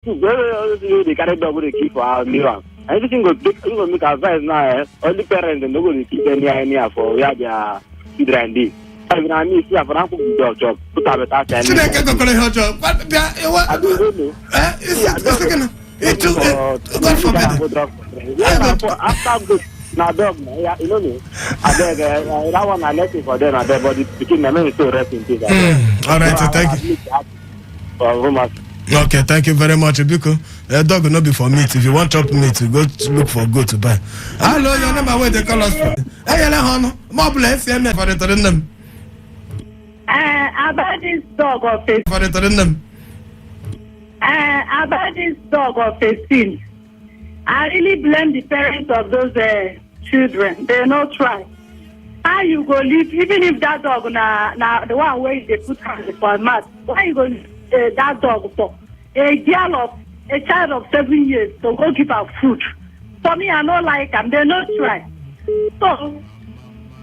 They carry dog with the key for our mirror. Everything will make advice now. Only parents and nobody keep any for where they are children. I mean, see, for example, job. Put up at that. Now, dog, you know me. I beg, that one I left it for them, but the chicken, I mean, still resting. All right, so thank you. Okay, thank you very much, Biko. Dog will not be for meat. If you want chop meat, you go to look for goat to buy. Hello, your number, where they call us from? Hey, more bless you for the Torindum. About this dog of 15. For the Torindum. About this dog of 15. I really blame the parents of those children. They not try. How you go live, even if that dog now the one where they put hands for mat. Why you go that dog for a child of 7 years to go give her food? For me, I don't like them. They not try. So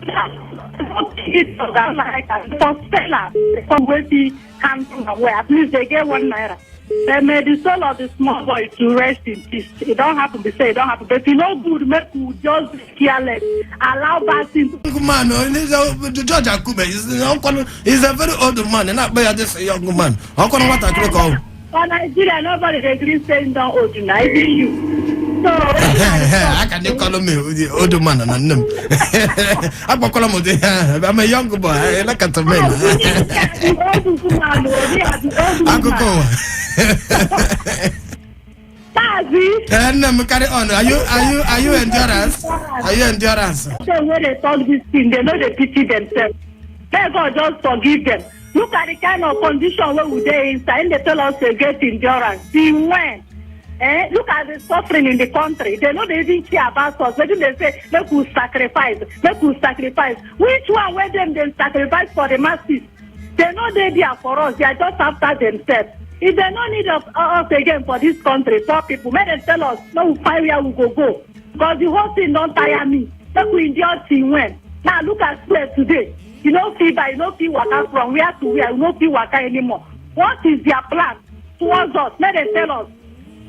I like for Stella, from where he comes from, where at least they get 1 naira. They made the soul of the small boy to rest in peace. It don't happen to say it don't happen. But you know good, make you just careless. Allow bad things. Man, the judge Akube is a very old man, and not by this young man. How can what I call? For Nigeria, nobody agrees saying don't old you, not even you. So I can you call me the old man and them. I'm a young boy, I like a tomato. I could go. Carry on. Are you endurance? Are you endurance? So when they talk this thing, they know they pity themselves. Let God just forgive them. Look at the kind of condition where we are inside, and they tell us to get endurance. See when? Look at the suffering in the country. They know they didn't care about us. When they say, let us sacrifice, let us sacrifice. Which one where them they sacrifice for the masses? They know they're there for us. They are just after themselves. If they don't need us again for this country, poor people, may they tell us, no, find where we go. Because the whole thing don't tire me. Let we endure till when? Now look at where today. You don't feel by, you don't feel waka from where to where, you don't feel waka anymore. What is their plan towards us? May they tell us.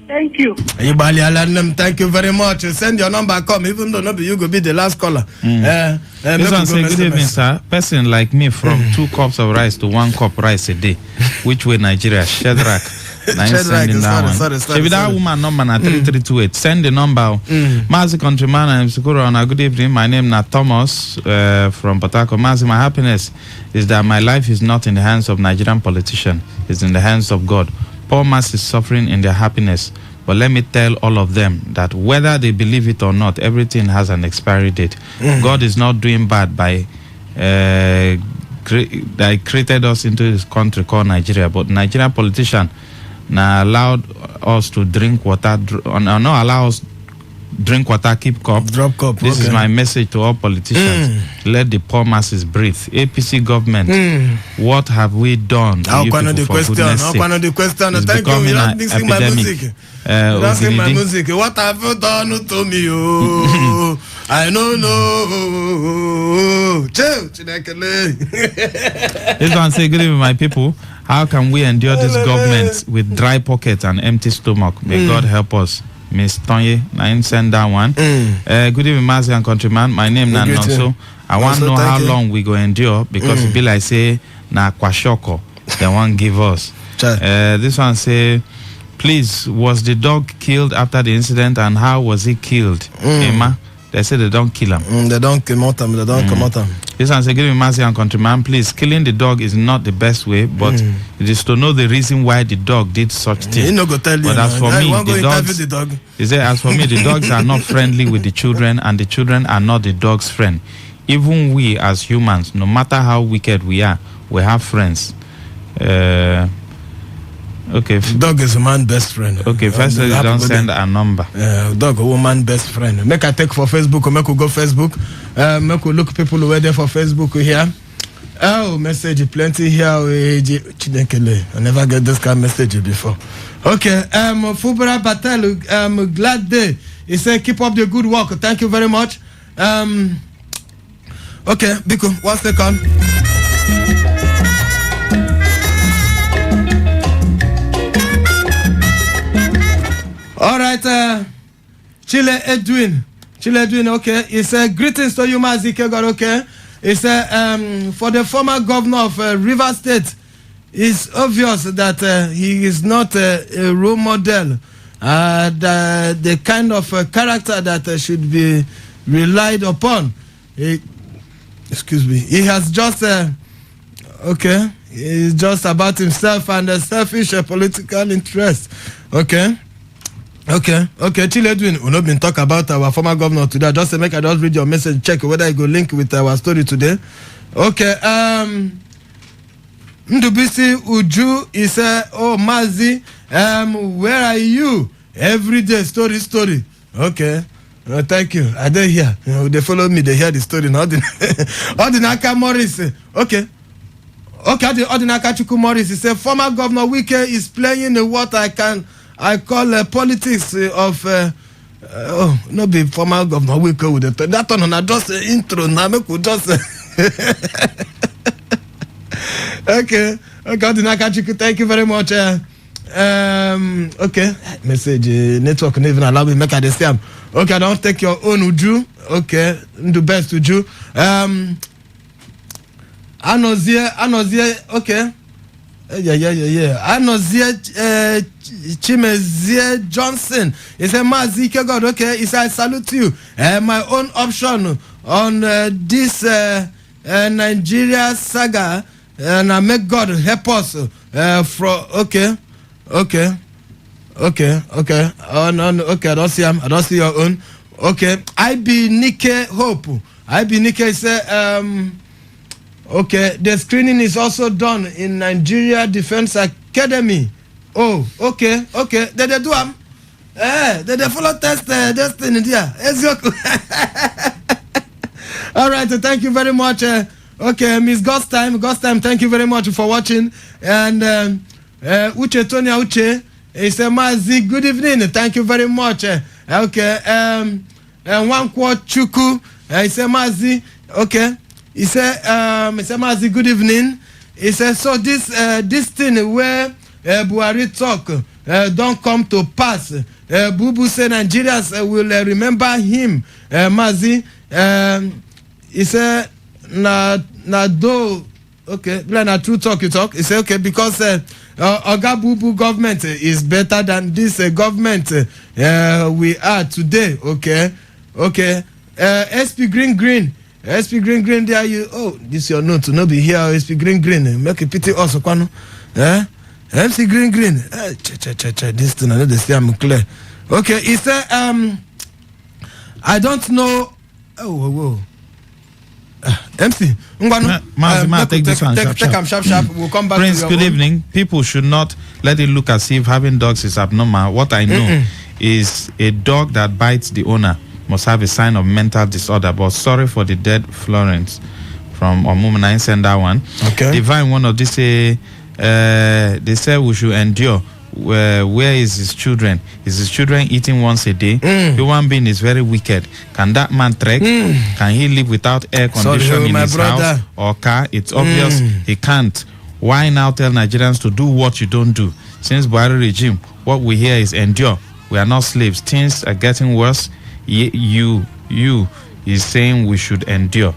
Thank you. Thank you very much. Send your number, come, even though maybe you go be the last caller. This one say, good evening, sir. Person like me from 2 cups of rice to 1 cup rice a day. Which way Nigeria? Shadrach. Sending sorry. That woman number na 3328. Send the number. Mazi countryman and Msikuro, good evening. My name is Thomas from Potako. Mazi, my happiness is that my life is not in the hands of Nigerian politicians. It's in the hands of God. Poor mass is suffering in their happiness. But let me tell all of them that whether they believe it or not, everything has an expiry date. God is not doing bad by that created us into this country called Nigeria. But Nigerian politicians now allowed us to drink water, not allow us drink water, keep cup. Drop cup. This is my message to all politicians. Let the poor masses breathe. APC government, what have we done? How can the question? Thank you. You're not mixing my music. You're sing my music. What have you done to me? Oh, I don't know. This one say, good evening, my people. How can we endure this government with dry pockets and empty stomach? May God help us. Miss Tonye, I send that one. Good evening, Mazi and countryman. My name is Nanonso. I want to know how long we go endure because it be like say na kwashoko. They won't give us. This one say, please, was the dog killed after the incident and how was he killed? Emma, they say they don't kill him. They don't come out him. They don't come out him. This one say, give me Mazi and countryman. Please, killing the dog is not the best way, but it is to know the reason why the dog did such things. He no go tell you. But as for me, the dogs, he said, as for me, the dogs are not friendly with the children, and the children are not the dog's friend. Even we as humans, no matter how wicked we are, we have friends. Okay. Dog is a man's best friend. Okay, first you don't send a number. Dog a woman best friend. Make a take for Facebook or make we go Facebook. Make we look people who are there for Facebook here. Oh, message plenty here. I never get this kind of message before. Okay, Fubra Patel, glad day. He said keep up the good work. Thank you very much. Okay, Biko, 1 second. All right, Chile Edwin, okay. He said, greetings to you, Mazike God, okay. He said, for the former governor of River State, it's obvious that he is not a role model, the kind of character that should be relied upon. Excuse me. He has just, okay, he's just about himself and a selfish political interest. Okay. Chile Edwin, we've not been talking about our former governor today. Just to make I just read your message, check whether I go link with our story today. Okay, Ndubisi Uju is oh Mazi, where are you? Every day story. Okay. Thank you. I don't hear. They follow me, they hear the story. Now Ordinaka Morris. Okay, the Ordinaka Chuku Morris is former governor Wike is playing what I call politics of no be former governor Wike with that one on just intro now make we just okay Ordinaka Chuku, thank you very much. Okay, message network not even allow me make I scam. Okay, I don't take your own Uju. Okay, do best Uju. Anozie, okay. Yeah. Anozie Chimezie Johnson. He said, Mazike God, okay. He said, I salute you. My own option on this Nigeria saga, and I make God help us okay. Oh no, okay, I don't see him. I don't see your own. Okay, I be Nike Hope. I be Nike say okay, the screening is also done in Nigeria Defense Academy. Oh, okay. They do am. They follow test destiny there. All right, thank you very much. Okay, Miss Ghost Time, thank you very much for watching. And Uche Tonya Uche, he said, Mazi, good evening. Thank you very much. Okay, Wankwo Chuku, he said, Mazi, okay. He said, Mazi, good evening. He said, so this thing where Buhari talk don't come to pass. Bubu said Nigerians will remember him. Mazi, he said, do okay, na true talk you talk. He say okay because Oga Bubu government is better than this government we are today. Okay. SP Green. There you. Oh, this your note to not be here. SP Green. Make a pity also kwano. MC Green. This thing I know they say I'm clear. Okay, he said I don't know. Oh, whoa. MC, take this one. Sharp. We'll come back. Prince, good evening. People should not let it look as if having dogs is abnormal. What I know is a dog that bites the owner must have a sign of mental disorder. But sorry for the dead Florence from Omumana. Send that one. Okay. Divine one of this they say we should endure. Where is his children? Is his children eating once a day? Human being is very wicked. Can that man trek? Can he live without air conditioning in his house or car? It's obvious he can't. Why now tell Nigerians to do what you don't do? Since Buhari regime, what we hear is endure. We are not slaves. Things are getting worse. You is saying we should endure.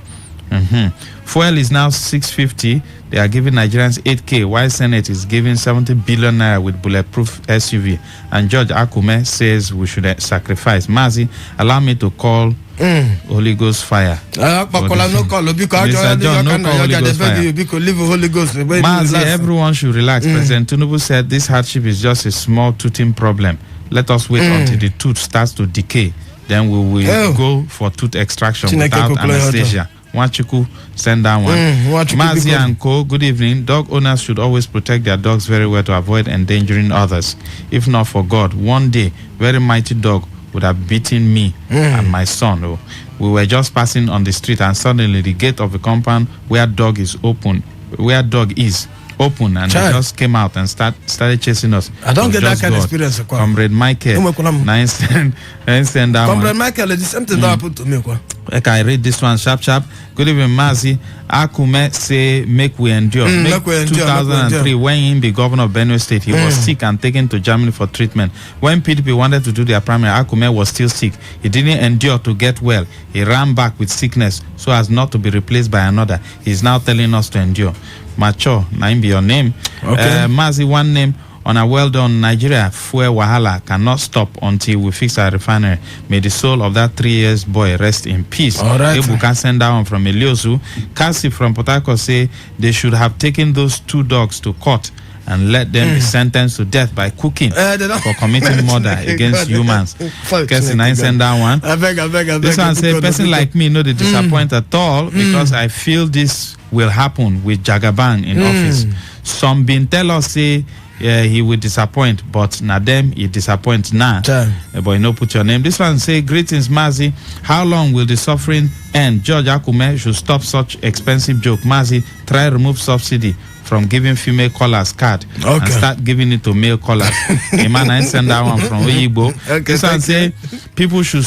Fuel is now 650. They are giving Nigerians 8K, while Senate is giving 70 billion naira with bulletproof SUV. And George Akume says we should sacrifice. Mazi, allow me to call Holy Ghost fire. Mazi, everyone should relax. President Tinubu said this hardship is just a small toothing problem. Let us wait until the tooth starts to decay. Then we will go for tooth extraction without anesthesia. Wachuku, send down one. Mazi and Co, good evening. Dog owners should always protect their dogs very well to avoid endangering others. If not for God, one day, very mighty dog would have beaten me and my son. Oh, we were just passing on the street and suddenly the gate of the compound where dog is open, and they just came out and started chasing us. I don't get that kind of experience. Comrade Michael, send that Comrade Michael, the same thing that happened to me. Okay, I read this one sharp. Good evening, Mazi. Akume say make we endure. 2003, when he be governor of Benue State, he was sick and taken to Germany for treatment. When PDP wanted to do their primary, Akume was still sick. He didn't endure to get well. He ran back with sickness so as not to be replaced by another. He's now telling us to endure. Macho, name be your name. Okay. Mazi, one name. On a well done, Nigeria fuel wahala cannot stop until we fix our refinery. May the soul of that 3 years boy rest in peace. All right. Ebuka send down from Eliosu. Kasi from Port Harcourt say they should have taken those 2 dogs to court and let them be sentenced to death by cooking for committing murder against humans. Kasi nine send down one. I beg. This one say person like me no they disappoint at all because I feel this will happen with Jagaban in office. Some been tell us say he will disappoint, but na them he disappoints now. But you know, put your name. This one say, greetings, Mazi. How long will the suffering end? George Akume should stop such expensive joke. Mazi, try remove subsidy from giving female callers card and start giving it to male callers. A man I send that one from Oyibo. This one say people should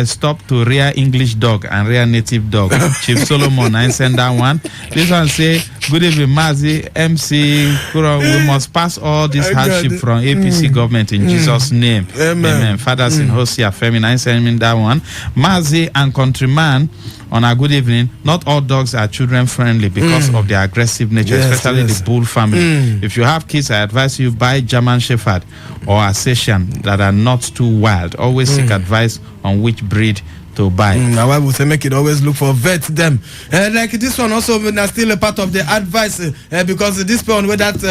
stop to rear English dog and rear native dog. Chief Solomon I send that one. This one say good evening Mazi MC Kuro, we must pass all this hardship from APC government in Jesus' name. Amen. Fathers in Hosea Femi I send me that one. Mazi and countryman on a good evening. Not all dogs are children friendly because of their aggressive nature, especially the bull family. If you have kids, I advise you buy German Shepherd or Alsatian that are not too wild. Always seek advice on which breed to buy. Now I would say make it always look for vet them. Like this one also still a part of the advice because this one where that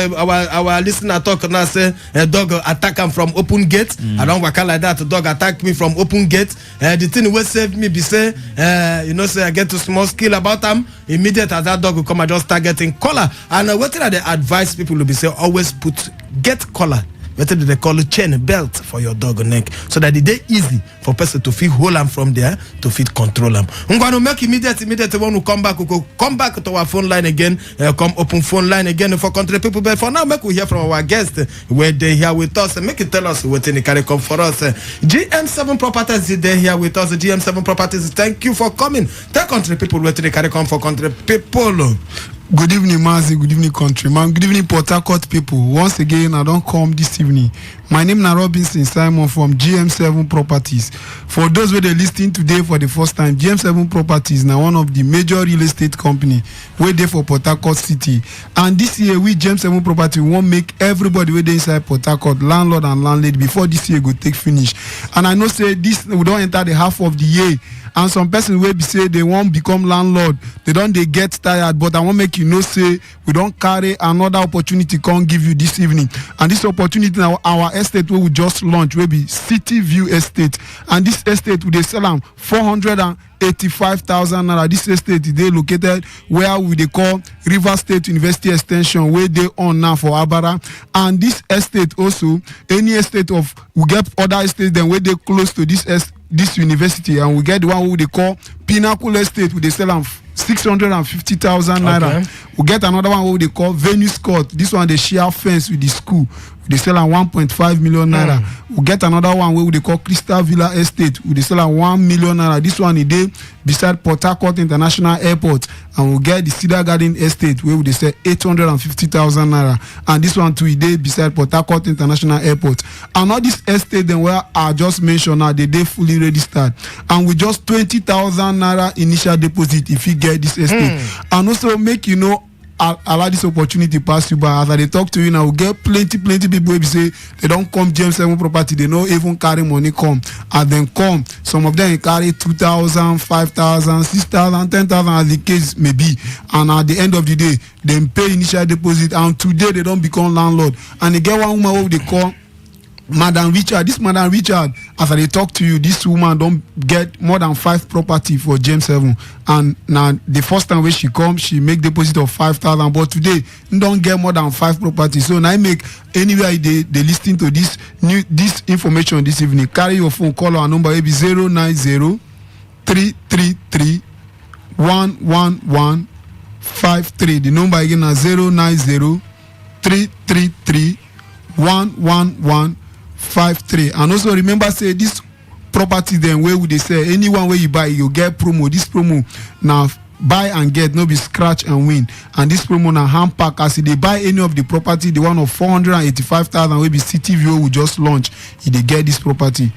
our listener talk now say a dog attack him from open gate. I don't work like that. A dog attack me from open gate. The thing will save me be say you know say I get to small skill about them. Immediate as that dog will come, I just start getting collar. And what are the advice people will be say always get collar. What do they call it? Chain belt for your dog neck, so that it is easy for person to feel hold them from there to fit control them. I'm going to make immediate when we come back. We go come back to our phone line again. Come open phone line again for country people. But for now, make we hear from our guests where they here with us and make it tell us what in carry come for us. GM7 Properties is there here with us. GM7 Properties, thank you for coming. Tell country people where they carry come for country people. Good evening, Mazi. Good evening, countryman. Good evening, Port Harcourt people. Once again, I don't come this evening. My name is Robinson Simon from GM7 Properties. For those who are listening today for the first time, GM7 Properties is now one of the major real estate company where they for Port Harcourt City. And this year, we GM7 Properties won't make everybody where they inside Port Harcourt, landlord and landlady, before this year go take finish. And I know say this we don't enter the half of the year. And some person will be say they won't become landlord. They get tired, but I want make you know say we don't carry another opportunity can't give you this evening. And this opportunity now our estate we will just launch will be City View Estate. And this estate will they sell them 485,000 naira. This estate they located where we they call River State University Extension where they on now for Abara. And this estate also any estate of we get other estates then where they close to this university, and we get the one who they call Pinnacle Estate where they sell them 650,000 naira. We get another one who they call Venus Court. This one they share fence with the school. They sell at 1.5 million naira. We get another one where they call Crystal Villa Estate. They sell at 1 million naira. This one is there beside Port Harcourt International Airport. And we get the Cedar Garden Estate where they sell 850,000 naira. And this one too is there beside Port Harcourt International Airport. And all this estate then where I just mentioned now they fully registered. And with just 20,000 naira initial deposit if you get this estate. And also make you know allow this opportunity pass you by. As I talk to you now, we get plenty people who say they don't come GM7 Property, they don't even carry money come. And then come, some of them carry 2,000, 5,000, 6,000, 10,000 as the case may be. And at the end of the day, they pay initial deposit and today they don't become landlord. And they get one woman who they call Madam Richard. This Madam Richard, as I talk to you, this woman don't get more than 5 property for GM7. And now the first time when she come, she make deposit of 5,000. But today, don't get more than 5 property. So now I make anywhere they listen to this information this evening. Carry your phone, call our number, maybe 090 333 11153. The number again is 090 333-11153. And also remember, say this property then where would they say anyone where you buy you get promo. This promo now buy and get, no be scratch and win. And this promo now hand pack as they buy any of the property, the one of 485,000 will be CTVO will just launch if they get this property.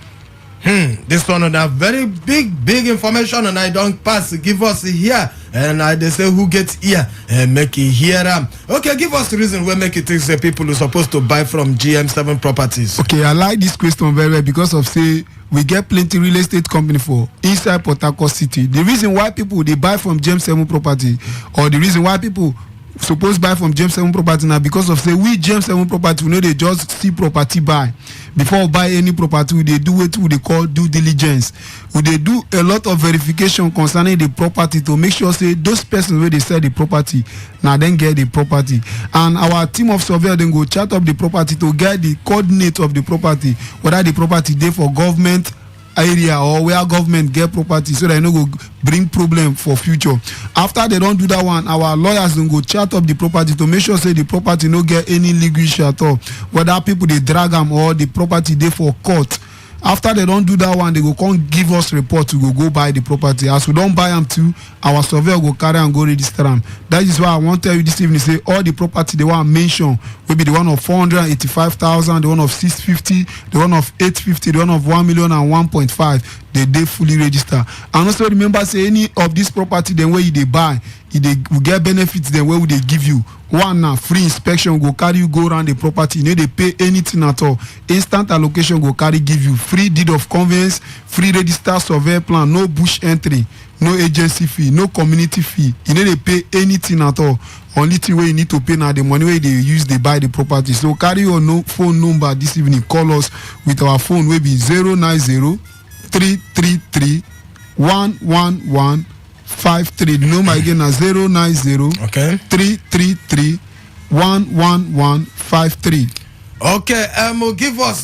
This one on that very big information, and I don't pass. Give us here, and they say who gets here and make it here. Okay, give us the reason why make it think the people who supposed to buy from GM7 properties. Okay, I like this question very well because of say we get plenty real estate company for inside Port Harcourt City. The reason why people they buy from GM7 property, or the reason why people suppose buy from GM7 property now, because of say we GM7 property, we know they just see property buy. Before we buy any property, they do what they call due diligence. They do a lot of verification concerning the property to make sure say those persons where they sell the property now then get the property. And our team of surveyors then go chart up the property to get the coordinate of the property, whether the property there for government area or where government get property, so that no go bring problem for future. After they don't do that one, our lawyers don't go chart up the property to make sure say the property no get any legal issue at all, whether people they drag them or the property there for court. After they don't do that one, they go come give us report to go buy the property. As we don't buy them too, our surveyor go carry and go register them. That is why I want to tell you this evening, say all the property they want mention will be the one of 485,000, the one of 650, the one of 850, the one of 1 million and 1.5. They fully register. And also remember, say any of this property then where they buy, if they will get benefits, then where would they give you? One now free inspection go carry you go around the property. You know they pay anything at all. Instant allocation go carry give you free deed of conveyance, free register survey plan, no bush entry, no agency fee, no community fee. You know they pay anything at all. Only thing where you need to pay now the money where they use they buy the property. So carry your phone number this evening. Call us with our phone will be 090-333-11153. The number again is 090-333-11153. Okay, give us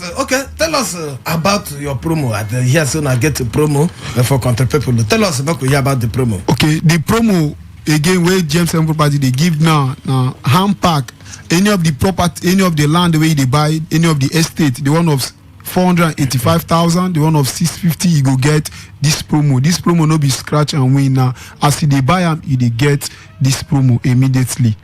tell us about your promo at the here soon I get the promo for country people. Tell us about the promo. Okay, the promo again where GM7 property they give now hand pack any of the property, any of the land where they buy, any of the estate, the one of 485,000, the one of 650, you go get this promo. This promo no be scratch and win now. As they buy them, you they get this promo immediately.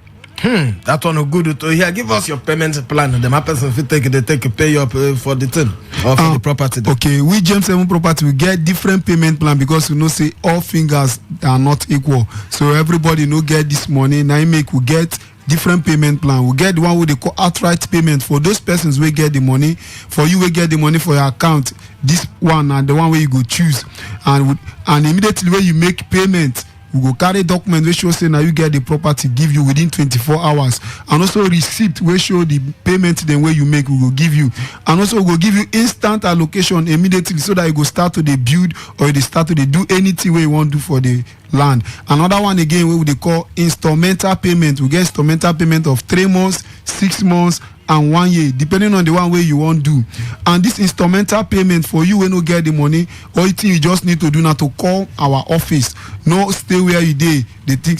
That one good to hear. Give us your payment plan. The person if they pay up for the thing or for the property. Okay, we GM7 property we get different payment plan because we know say all fingers are not equal. So everybody no get this money. Now we get different payment plan. We get the one where they call outright payment for those persons we get the money. For you we get the money for your account. This one and the one where you go choose and immediately when you make payment, we go carry document which show say now you get the property give you within 24 hours, and also receipt which show the payment then where you make we go give you, and also we go give you instant allocation immediately so that you go start to the build or they start to do anything where you want to do for the land. Another one again where they call instrumental payment. We get instrumental payment of 3 months, 6 months and 1 year depending on the one way you want to do. And this instrumental payment for you when you get the money, all you just need to do now to call our office. No stay where you dey. They think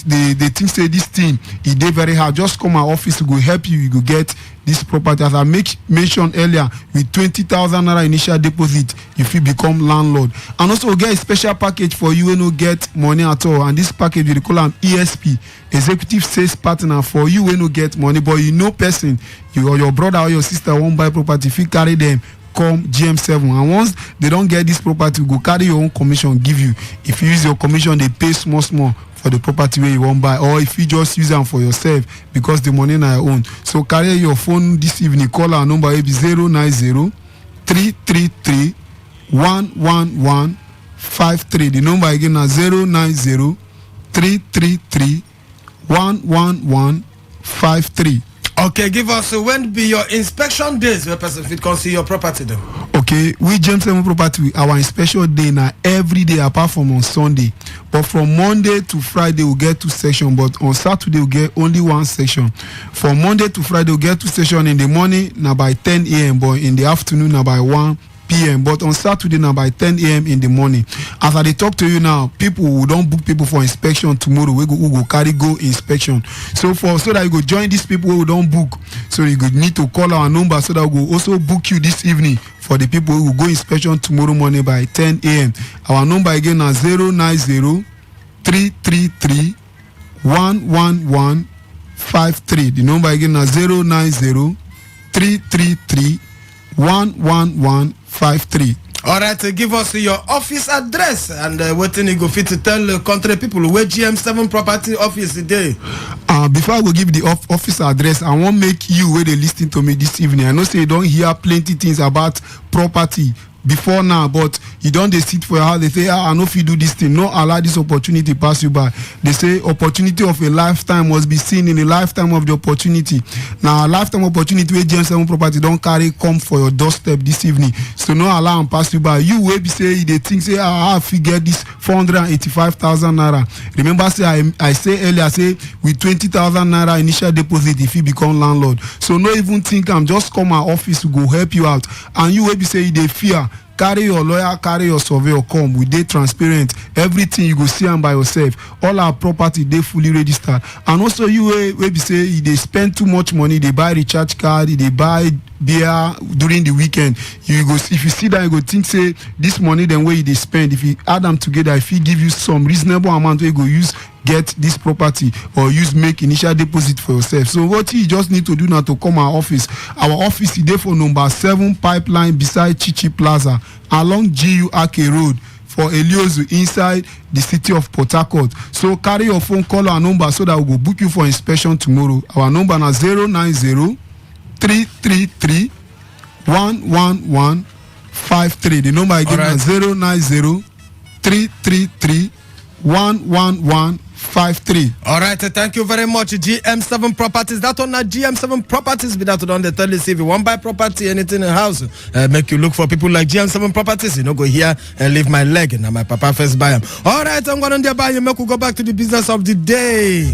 say this thing it dey very hard. Just come our office, we go help you. You go get this property as I mentioned earlier. With 20,000 naira initial deposit, if you become landlord. And also we get a special package for you when you get money at all. And this package we call an ESP, executive sales partner, for you when you get money, but you know person, you or your brother or your sister won't buy property. If you carry them, come GM7, and once they don't get this property, go carry your own commission give you. If you use your commission, they pay small for the property where you won't buy, or if you just use them for yourself because the money na your own. So carry your phone this evening. Call our number, it be 090-333-11153. The number again is 090-333-11153. Okay, give us when be your inspection days where person fit come see your property then. Okay, we GM7 property, our inspection day now every day apart from on Sunday. But from Monday to Friday we'll get 2 sections, but on Saturday we'll get only 1 section. From Monday to Friday we'll get 2 sections in the morning now by 10 a.m. but in the afternoon now by 1 p.m. But on Saturday now by 10 a.m. in the morning. As I talk to you now, people who don't book people for inspection tomorrow, we go carry go inspection. So that you go join these people who don't book. So you go need to call our number so that we go also book you this evening for the people who will go inspection tomorrow morning by 10 a.m. Our number again is 090 333 11153. The number again is 090 333 11153. All right, give us your office address and what you go fit to tell country people where GM7 property office today. Before I go give the office address, I want make you where they listen to me this evening. I know say you don't hear plenty things about property before now, but you don't they sit for your house, they say, I know if you do this thing, no allow this opportunity pass you by. They say opportunity of a lifetime must be seen in a lifetime of the opportunity. Now a lifetime opportunity where GM7 property don't carry come for your doorstep this evening. So no allow and pass you by. You will be say they think say I figure this 485,000 naira. Remember say I say earlier say with 20,000 naira initial deposit if you become landlord. So no even think I'm just come my office to go help you out. And you will be say they fear. Carry your lawyer, carry your surveyor, come. We dey transparent. Everything you go see them by yourself. All our property they fully registered. And also you will be say they spend too much money. They buy recharge card. They buy beer during the weekend. You go if you see that you go think say this money then where they spend. If you add them together, if he give you some reasonable amount, you go use get this property or use make initial deposit for yourself. So what you just need to do now to come our office. Our office is there for number 7 Pipeline beside Chichi Plaza along GU Ake Road for Eliozu inside the city of Port Harcourt. So carry your phone, call our number so that we will book you for inspection tomorrow. Our number is 090 333 11153. The number again is 090 333 11153. All right, thank you very much, GM7 Properties. That one not GM7 Properties, be that on the tell you if you want buy property, anything in the house, make you look for people like GM7 Properties. You know, go here and leave my leg, and my papa first buy them. All right, I'm going to buy you. Make we go back to the business of the day.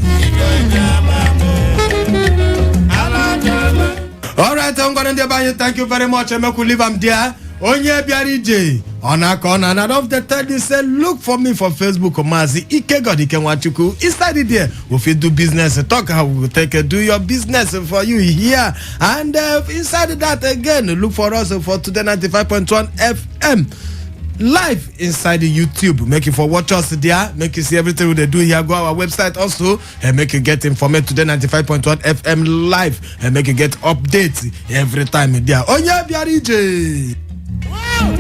All right, I'm going to buy you. Thank you very much. Make we leave them there. Onye Biarije Onakona, and of the third you say look for me for Facebook Mazi Ike God Ike Wachuku. Inside it there, if you do business, talk how we will take do your business for you here. And inside that again, look for us for Today 95.1 FM. Live inside the YouTube. Make you for watch us there. Make you see everything they do here. Go our website also and make you get information Today 95.1 FM live and make you get updates every time there. Onye Biarije. Wow.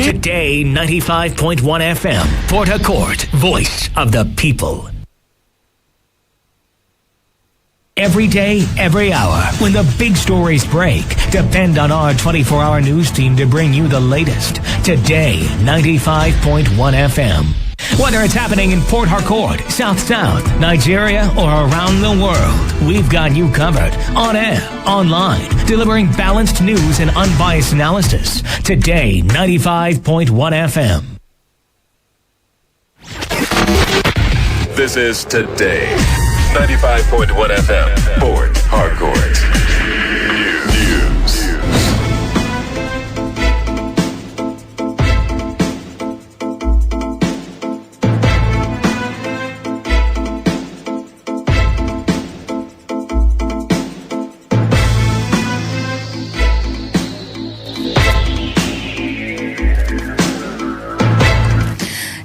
Today 95.1 FM, Port Harcourt, voice of the people. Every day, every hour, when the big stories break, depend on our 24-hour news team to bring you the latest. Today 95.1 FM. Whether it's happening in Port Harcourt, South, Nigeria, or around the world, we've got you covered. On air, online, delivering balanced news and unbiased analysis. Today, 95.1 FM. This is Today, 95.1 FM, Port Harcourt. News.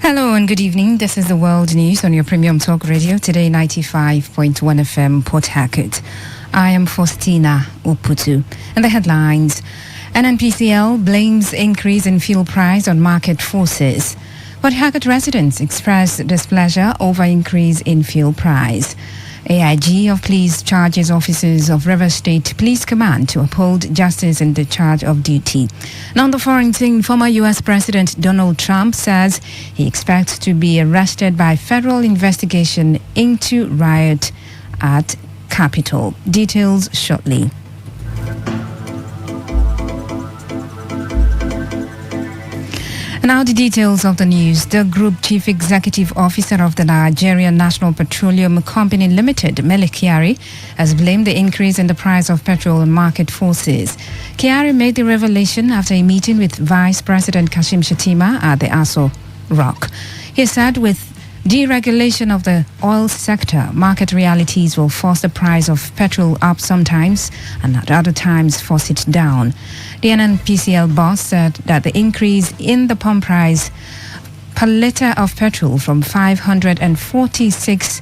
Hello and good evening. This is the World News on your Premium Talk Radio, Today 95.1 FM, Port Harcourt. I am Faustina Oputu. And the headlines: NNPCL blames increase in fuel price on market forces. Port Harcourt residents express displeasure over increase in fuel price. AIG of Police charges officers of River State Police Command to uphold justice in the charge of duty. Now, on the foreign scene, former U.S. President Donald Trump says he expects to be arrested by federal investigation into riot at Capitol. Details shortly. Now the details of the news. The Group Chief Executive Officer of the Nigerian National Petroleum Company Limited, Mele Kyari, has blamed the increase in the price of petrol on market forces. Kyari made the revelation after a meeting with Vice President Kashim Shettima at the Aso Rock. He said with deregulation of the oil sector, market realities will force the price of petrol up sometimes and at other times force it down. The NNPCL boss said that the increase in the pump price per litre of petrol from 546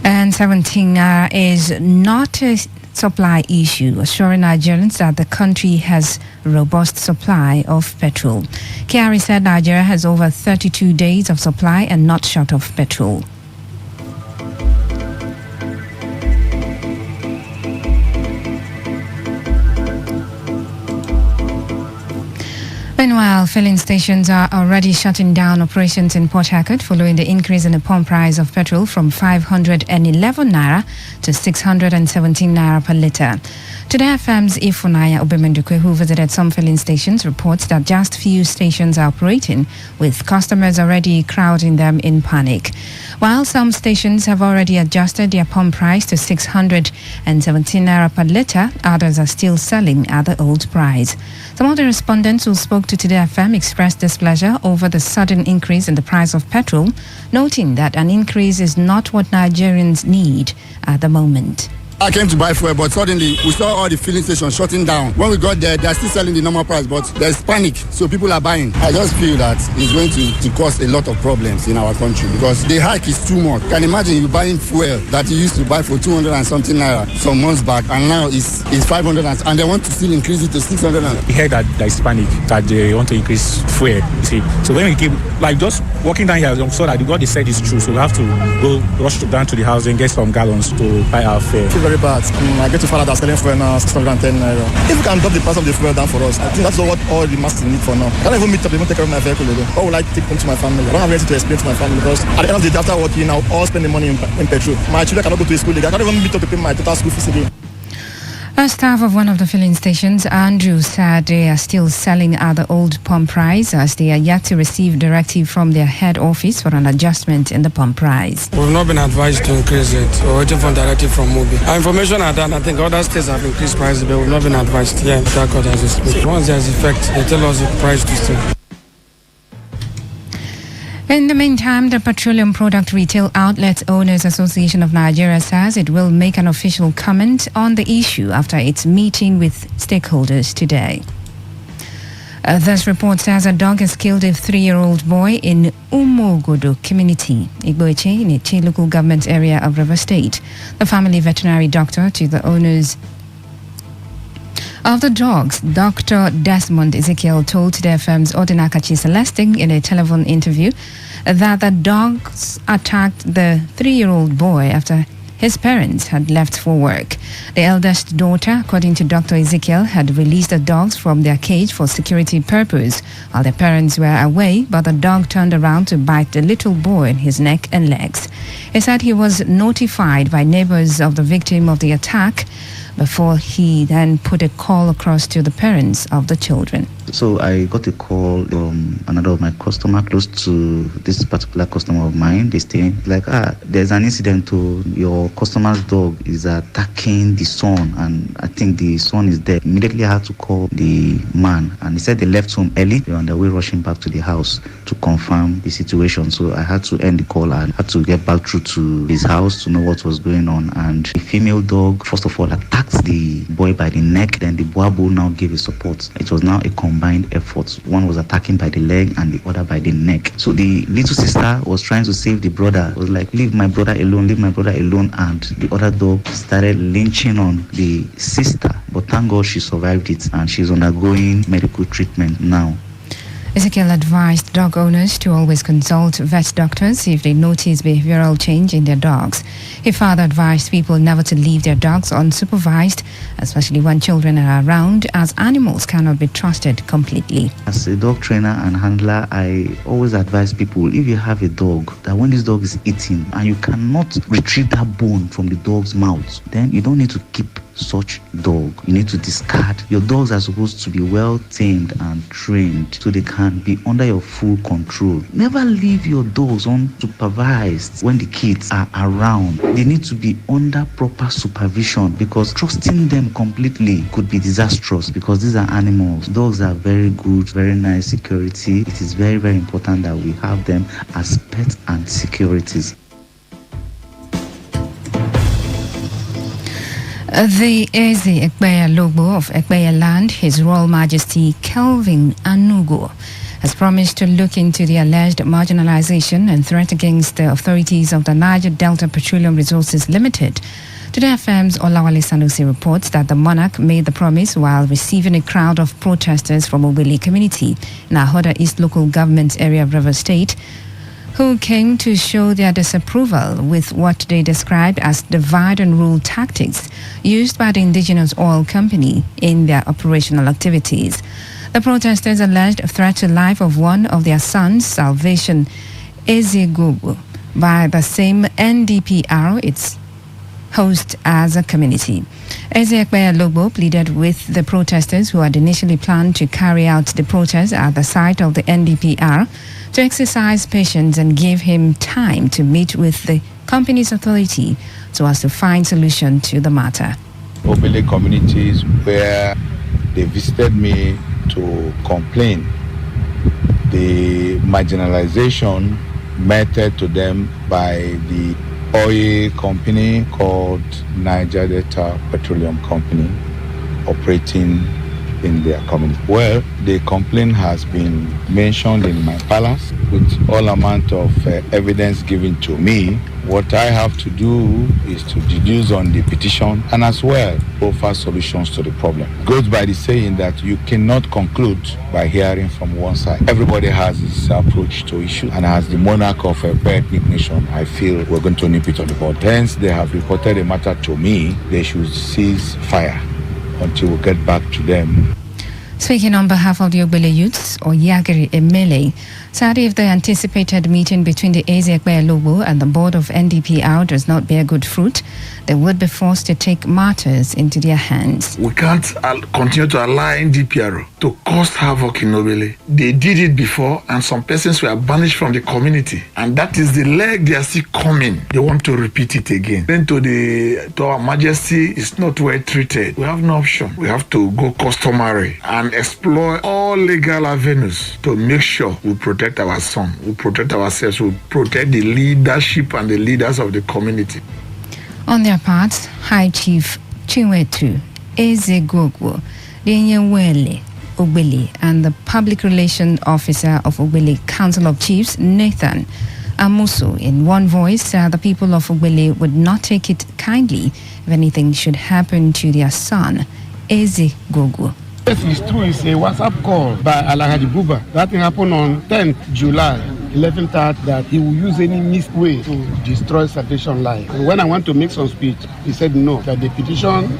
and 17 is not a supply issue, assuring Nigerians that the country has robust supply of petrol. Kyari said Nigeria has over 32 days of supply and not short of petrol. Meanwhile, filling stations are already shutting down operations in Port Harcourt following the increase in the pump price of petrol from 511 naira to 617 naira per litre. Today FM's Ifunaya Obemendukwe, who visited some filling stations, reports that just few stations are operating, with customers already crowding them in panic. While some stations have already adjusted their pump price to 617 naira per litre, others are still selling at the old price. Some of the respondents who spoke to Today FM expressed displeasure over the sudden increase in the price of petrol, noting that an increase is not what Nigerians need at the moment. I came to buy fuel, but suddenly we saw all the filling stations shutting down. When we got there, they are still selling the normal price, but there's panic, so people are buying. I just feel that it's going to cause a lot of problems in our country because the hike is too much. Can you imagine you buying fuel that you used to buy for 200 and something naira some months back, and now it's 500 and they want to still increase it to 600. We heard that there is panic, that they want to increase fuel, you see. So when we came, like just walking down here, I saw that what they said is true, so we have to go rush down to the house and get some gallons to buy our fare. Very bad. I get to find out that selling fuel now 610 naira. If you can drop the price of the fuel down for us, I think that's what all the masses need for now. I can't even meet up, even take care of my vehicle again. Or will I take them to my family? I don't have anything to explain to my family because at the end of the day, after working, I'll all spend the money in petrol. My children cannot go to school again. I can't even meet up to pay my total school fees again. A staff of one of the filling stations, Andrew, said they are still selling at the old pump price as they are yet to receive directive from their head office for an adjustment in the pump price. We've not been advised to increase it. We're waiting for a directive from Mobi. Our information are done. I think other states have increased prices, but we've not been advised. Yeah, that got as we speak. Once there's effect, they tell us the price to stay. In the meantime, the Petroleum Product Retail Outlets Owners Association of Nigeria says it will make an official comment on the issue after its meeting with stakeholders today. This report says a dog has killed a 3-year-old boy in Umogodo community, Igboeche, in a local government area of River State. The family veterinary doctor to the owners of the dogs, Dr. Desmond Ezekiel, told Today FM's Odinakachi Celesting in a telephone interview that the dogs attacked the 3-year-old boy after his parents had left for work. The eldest daughter, according to Dr. Ezekiel, had released the dogs from their cage for security purpose while their parents were away, but the dog turned around to bite the little boy in his neck and legs. He said he was notified by neighbors of the victim of the attack before he then put a call across to the parents of the children. So I got a call from another of my customer close to this particular customer of mine. They stay like, there's an incident to your customer's dog is attacking the son, and I think the son is dead. Immediately I had to call the man, and he said they left home early. They were on their way rushing back to the house to confirm the situation. So I had to end the call and had to get back through to his house to know what was going on. And the female dog, first of all, attacked the boy by the neck. Then the boabo now gave his support. It was now a combined effort. One was attacking by the leg and the other by the neck. So the little sister was trying to save the brother. It was like, leave my brother alone, leave my brother alone. And the other dog started lynching on the sister. But thank God she survived it and she's undergoing medical treatment now. Ezekiel advised dog owners to always consult vet doctors if they notice behavioral change in their dogs. He further advised people never to leave their dogs unsupervised, especially when children are around, as animals cannot be trusted completely. As a dog trainer and handler, I always advise people, if you have a dog, that when this dog is eating and you cannot retrieve that bone from the dog's mouth, then you don't need to keep such dog. You need to discard. Your dogs are supposed to be well tamed and trained so they can be under your full control. Never leave your dogs unsupervised when the kids are around. They need to be under proper supervision, because trusting them completely could be disastrous, because these are animals. Dogs are very good, very nice security. It is very, very important that we have them as pets and securities. The Eze Ekpeya Lobo of Ekpeya Land, His Royal Majesty Kelvin Anugo, has promised to look into the alleged marginalization and threat against the authorities of the Niger Delta Petroleum Resources Limited. Today FM's Olawale Sanusi reports that the monarch made the promise while receiving a crowd of protesters from Ogbele community in Ahoda East local government area of Rivers State, who came to show their disapproval with what they described as divide and rule tactics used by the indigenous oil company in their operational activities. The protesters alleged a threat to life of one of their sons, Salvation Ezegogu, by the same NDPR, its host as a community. Ezekiel Lobo pleaded with the protesters who had initially planned to carry out the protest at the site of the NDPR to exercise patience and give him time to meet with the company's authority so as to find solution to the matter. Ogbele communities where they visited me to complain the marginalization meted to them by the oil company called Niger Delta Petroleum Company operating in their community. Well, the complaint has been mentioned in my palace with all amount of evidence given to me. What I have to do is to deduce on the petition and as well offer solutions to the problem. It goes by the saying that you cannot conclude by hearing from one side. Everybody has his approach to issue, and as the monarch of a ethnic nation, I feel we're going to nip it on the bud. Hence, they have reported a matter to me. They should cease fire until we get back to them. Speaking on behalf of the Ogbele youths, Oyagiri Emele said if the anticipated meeting between the Ezekiel Lobo and the board of NDPR does not bear good fruit, they would be forced to take matters into their hands. We can't continue to allow NDPR to cause havoc in Ogbele. They did it before, and some persons were banished from the community, and that is the leg they are still coming. They want to repeat it again. Then to our majesty is not well treated. We have no option. We have to go customary and explore all legal avenues to make sure we protect our son, we protect ourselves, we protect the leadership and the leaders of the community. On their part, High Chief Chinwetu Ezegogu, Denyewele Ogbele, and the Public Relations Officer of Ogbele Council of Chiefs, Nathan Amusu, in one voice said the people of Ogbele would not take it kindly if anything should happen to their son, Ezegogu. Yes, it's true. It's a WhatsApp call by Alhaji Buba. That thing happened on 10th July, 11:30, that he will use any missed way to destroy Salvation Life. And when I want to make some speech, he said no, that they petition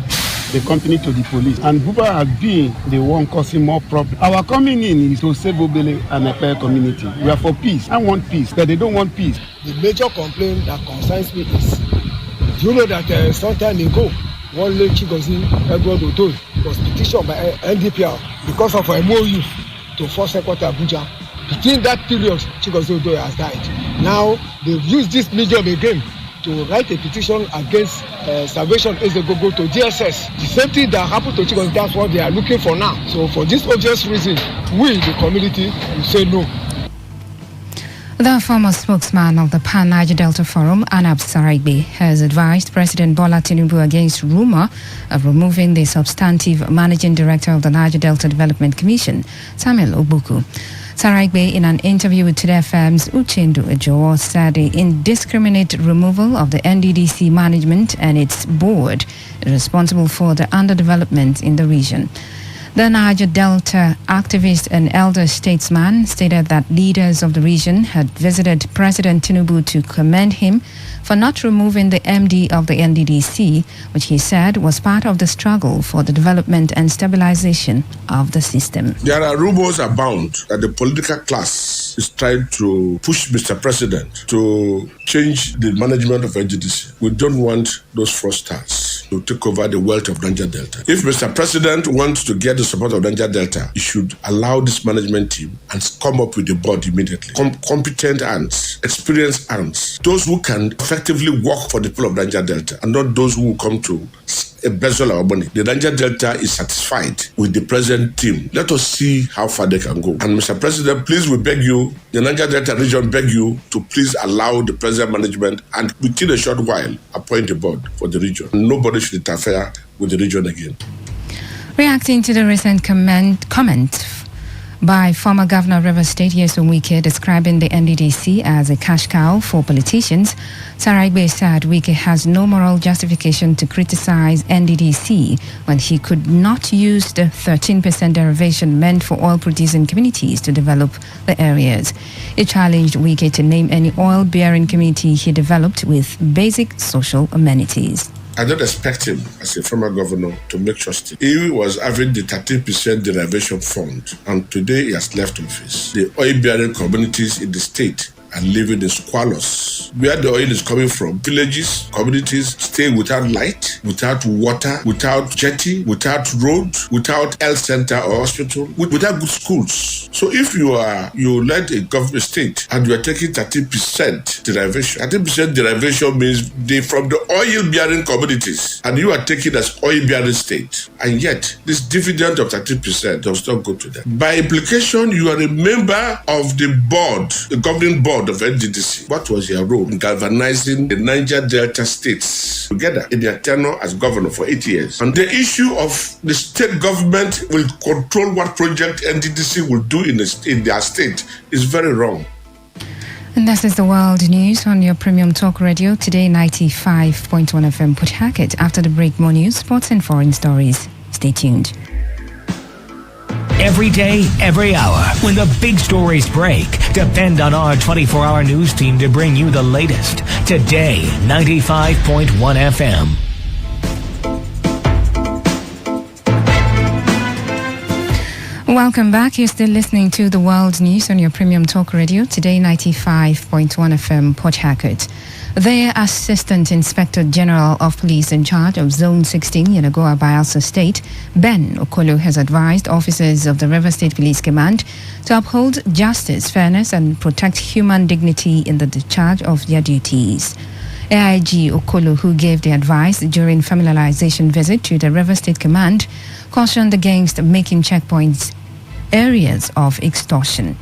the company to the police. And Buba has been the one causing more problems. Our coming in is to save Ogbele and Ekpeya community. We are for peace. I want peace, but they don't want peace. The major complaint that concerns me is, do you know that some time ago, one late Chigozie Edward Odo was petitioned by NDPR because of a MOU to force Headquarters Abuja. Between that period, Chigozie Odo has died. Now, they've used this medium again to write a petition against Salvation Ezegogu to DSS. The same thing that happened to Chigozie, that's what they are looking for now. So for this obvious reason, we, the community, will say no. The former spokesman of the Pan-Niger Delta Forum, Anab Sarigbe, has advised President Bola Tinubu against rumor of removing the substantive managing director of the Niger Delta Development Commission, Samuel Obuku. Sarigbe, in an interview with Today FM's Uchendu Ejowo, said the indiscriminate removal of the NDDC management and its board is responsible for the underdevelopment in the region. The Niger Delta activist and elder statesman stated that leaders of the region had visited President Tinubu to commend him for not removing the MD of the NDDC, which he said was part of the struggle for the development and stabilization of the system. There are rumors abound that the political class is trying to push Mr. President to change the management of NDDC. We don't want those fraudsters to take over the wealth of Niger Delta. If Mr. President wants to get the support of Niger Delta, he should allow this management team and come up with the board immediately. Competent hands, experienced hands, those who can effectively work for the people of Niger Delta, and not those who come to embezzle our money. The Niger Delta is satisfied with the present team. Let us see how far they can go. And Mr. President, please, we beg you, the Niger Delta region beg you to please allow the present management and within a short while appoint a board for the region. Nobody should interfere with the region again. Reacting to the recent comment by former Governor of Rivers State Nyesom Wike describing the NDDC as a cash cow for politicians, Saraigbe said Wike has no moral justification to criticize NDDC when he could not use the 13% derivation meant for oil-producing communities to develop the areas. He challenged Wike to name any oil-bearing community he developed with basic social amenities. I don't expect him, as a former governor, to make justice. He was having the 13% derivation fund, and today he has left office. The oil-bearing communities in the state are living in squalors. Where the oil is coming from, villages, communities stay without light, without water, without jetty, without road, without health center or hospital, without good schools. So if you led a government state and you are taking 13% derivation, 13% derivation means they from the oil-bearing communities, and you are taking as oil-bearing state, and yet this dividend of 13% does not go to them. By implication, you are a member of the board, the governing board of NDDC. What was your role in galvanizing the Niger Delta states together in their tenure as governor for 8 years? And the issue of the state government will control what project NDDC will do in their state is very wrong. And this is the world news on your premium talk radio, Today 95.1 FM Port Hackett. After the break, more news, sports and foreign stories. Stay tuned. Every day, every hour, when the big stories break, depend on our 24-hour news team to bring you the latest. Today, 95.1 FM. Welcome back. You're still listening to the world news on your premium talk radio, Today 95.1 FM Port Hackett. The Assistant Inspector General of Police in charge of Zone 16, Yenagoa, Bayelsa State, Ben Okolo, has advised officers of the River State Police Command to uphold justice, fairness, and protect human dignity in the discharge of their duties. AIG Okolo, who gave the advice during familiarization visit to the River State Command, cautioned against making checkpoints areas of extortion.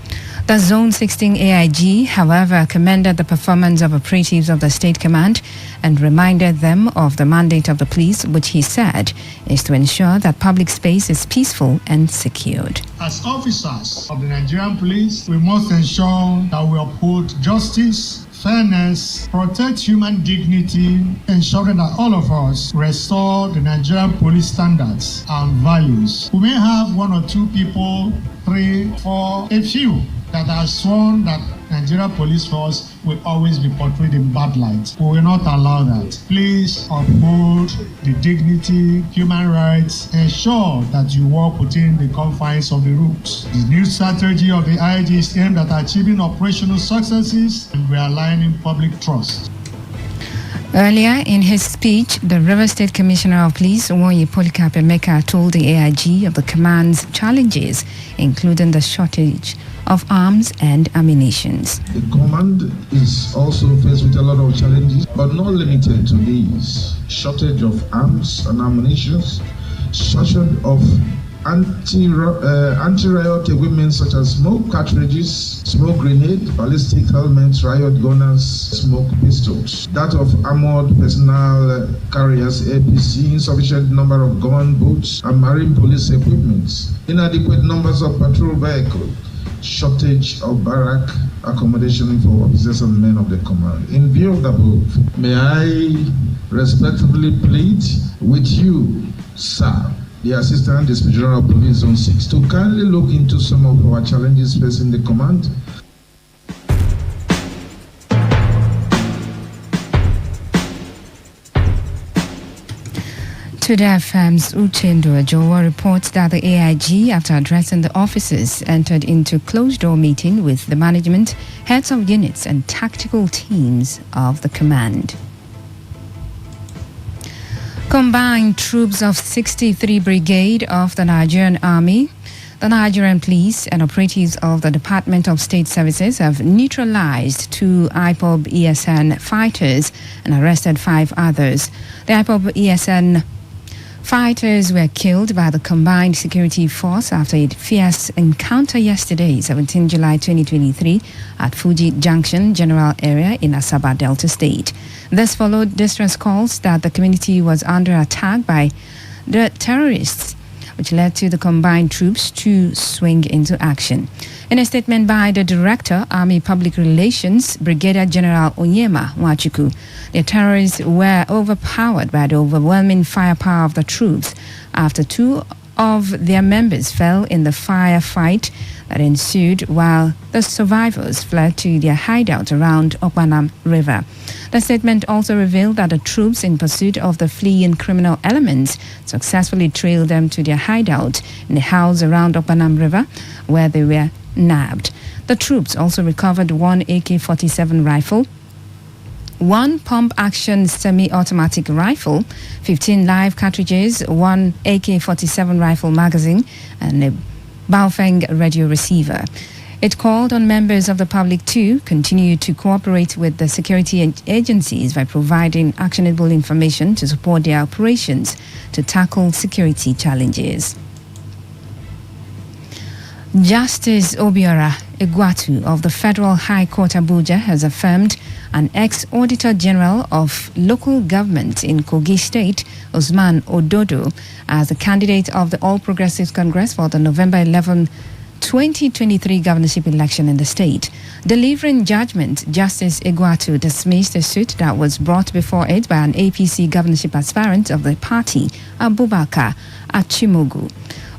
The Zone 16 AIG, however, commended the performance of operatives of the State Command and reminded them of the mandate of the police, which he said is to ensure that public space is peaceful and secured. As officers of the Nigerian police, we must ensure that we uphold justice, fairness, protect human dignity, ensuring that all of us restore the Nigerian police standards and values. We may have one or two people, 3, 4, a few that are sworn that Nigeria Police Force will always be portrayed in bad light. We will not allow that. Please uphold the dignity, human rights, ensure that you work within the confines of the rules. The new strategy of the IG is aimed at achieving operational successes and realigning public trust. Earlier in his speech, the River State Commissioner of Police, Nwoye Polycarp Emeka, told the AIG of the command's challenges, including the shortage of arms and ammunition. The command is also faced with a lot of challenges, but not limited to these. Shortage of arms and ammunition, shortage of anti-riot equipment such as smoke cartridges, smoke grenade, ballistic helmets, riot gunners, smoke pistols. That of armored personnel carriers, APC, insufficient number of gun boats and marine police equipment, inadequate numbers of patrol vehicles, shortage of barrack accommodation for officers and men of the command. In view of the above, may I respectfully plead with you, sir, the Assistant Inspector General of Police Zone 6, to kindly look into some of our challenges facing the command. Today FM's Uchendo Ajowa reports that the AIG, after addressing the officers, entered into closed-door meeting with the management, heads of units and tactical teams of the command. Combined troops of 63 Brigade of the Nigerian Army, the Nigerian Police and operatives of the Department of State Services have neutralized 2 IPOB ESN fighters and arrested 5 others. The IPOB ESN fighters were killed by the Combined Security Force after a fierce encounter yesterday, 17 July 2023, at Fuji Junction General Area in Asaba Delta State. This followed distress calls that the community was under attack by the terrorists, which led to the combined troops to swing into action. In a statement by the Director, Army Public Relations, Brigadier General Onyema Nwachukwu, the terrorists were overpowered by the overwhelming firepower of the troops after 2 of their members fell in the firefight that ensued while the survivors fled to their hideout around Opanam River. The statement also revealed that the troops, in pursuit of the fleeing criminal elements, successfully trailed them to their hideout in a house around Opanam River, where they were nabbed. The troops also recovered 1 AK-47 rifle, 1 pump-action semi-automatic rifle, 15 live cartridges, 1 AK-47 rifle magazine, and a Baofeng radio receiver. It called on members of the public to continue to cooperate with the security agencies by providing actionable information to support their operations to tackle security challenges. Justice Obiora Egwatu of the Federal High Court Abuja has affirmed an ex-Auditor General of Local Government in Kogi State, Usman Ododo, as the candidate of the All Progressives Congress for the November 11, 2023 governorship election in the state. Delivering judgment, Justice Egwatu dismissed a suit that was brought before it by an APC governorship aspirant of the party, Abubakar Achimogu.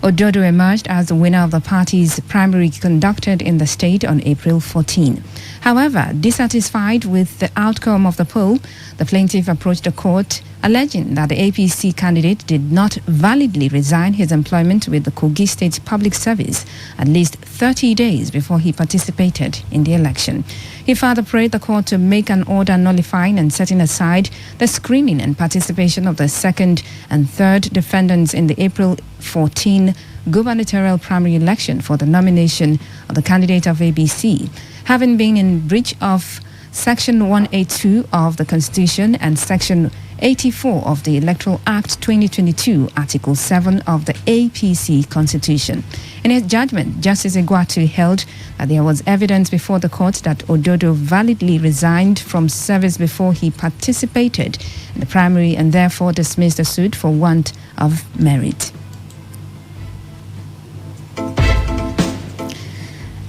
Ododo emerged as the winner of the party's primary conducted in the state on April 14. However, dissatisfied with the outcome of the poll, the plaintiff approached the court alleging that the APC candidate did not validly resign his employment with the Kogi State Public Service at least 30 days before he participated in the election. He further prayed the court to make an order nullifying and setting aside the screening and participation of the second and third defendants in the April 14 gubernatorial primary election for the nomination of the candidate of ABC, having been in breach of Section 182 of the Constitution and Section 84 of the Electoral Act 2022, Article 7 of the APC Constitution. In his judgment, Justice Egwatu held that there was evidence before the court that Ododo validly resigned from service before he participated in the primary and therefore dismissed the suit for want of merit.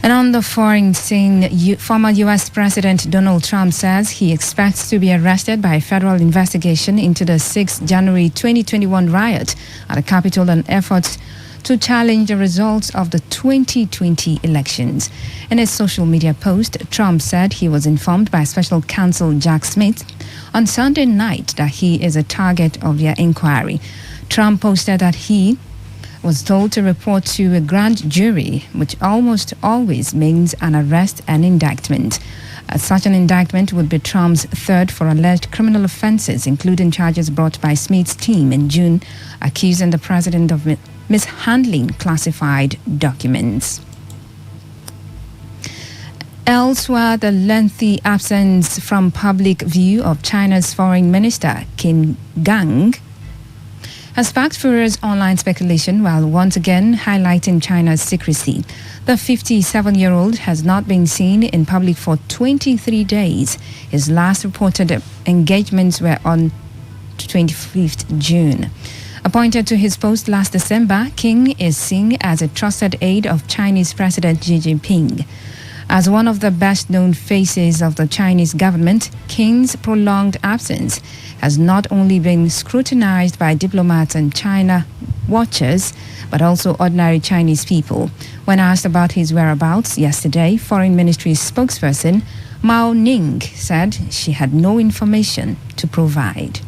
And on the foreign scene, former U.S. President Donald Trump says he expects to be arrested by a federal investigation into the 6 January 2021 riot at the Capitol and efforts to challenge the results of the 2020 elections. In a social media post, Trump said he was informed by Special Counsel Jack Smith on Sunday night that he is a target of their inquiry. Trump posted that he was told to report to a grand jury, which almost always means an arrest and indictment. Such an indictment would be Trump's third for alleged criminal offenses, including charges brought by Smith's team in June, accusing the president of mishandling classified documents. Elsewhere, the lengthy absence from public view of China's Foreign Minister Qin Gang has sparked furious online speculation while once again highlighting China's secrecy. The 57-year-old has not been seen in public for 23 days. His last reported engagements were on 25th June. Appointed to his post last December, King is seen as a trusted aide of Chinese President Xi Jinping. As one of the best-known faces of the Chinese government, Qin's prolonged absence has not only been scrutinized by diplomats and China watchers, but also ordinary Chinese people. When asked about his whereabouts yesterday, Foreign Ministry spokesperson Mao Ning said she had no information to provide.